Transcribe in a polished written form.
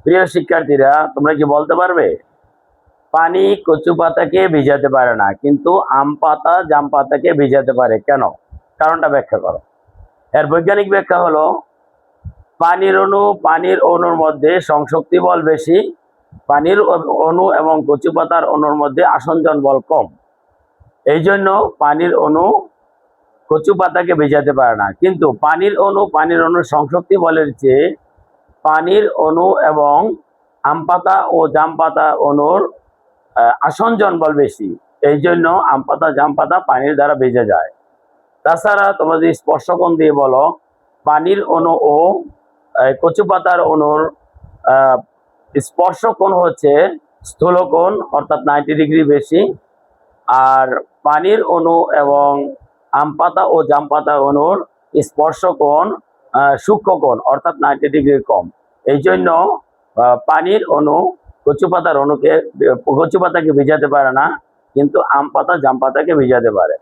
প্রিয় শিক্ষার্থীরা, তোমরা কি বলতে পারবে পানি কচু পাতাকে ভিজাতে পারে না কিন্তু আম পাতা জাম পাতাকে ভিজাতে পারে কেন? কারণটা ব্যাখ্যা করো। এর বৈজ্ঞানিক ব্যাখ্যা হলো পানির অণুর মধ্যে সংশক্তি বল বেশি, পানির অণু এবং কচু পাতার অণুর মধ্যে আসঞ্জন বল কম। এই জন্য পানির অণু কচু পাতাকে ভিজাতে পারে না, কিন্তু পানির অণুর সংশক্তি বলের চেয়ে পানির অণু এবং আম পাতা ও জাম পাতা অণুর আসঞ্জন বল বেশি। এই জন্য আম পাতা জাম পাতা পানির দ্বারা ভিজে যায়। তাছাড়া তোমরা যদি স্পর্শকোণ দিয়ে বলো, পানির অণু ও কচু পাতার অণুর স্পর্শকোণ হচ্ছে স্থূলকোণ, অর্থাৎ 90 ডিগ্রি বেশি, আর পানির অণু এবং আম পাতা ও জাম পাতা অণুর স্পর্শকোণ সূক্ষ্মকোণ, অর্থাৎ 90 ডিগ্রি কম। এই জন্য পানির অণু কচু পাতাকে ভিজাতে পারে না, কিন্তু আম পাতা জাম পাতাকে ভিজাতে পারে।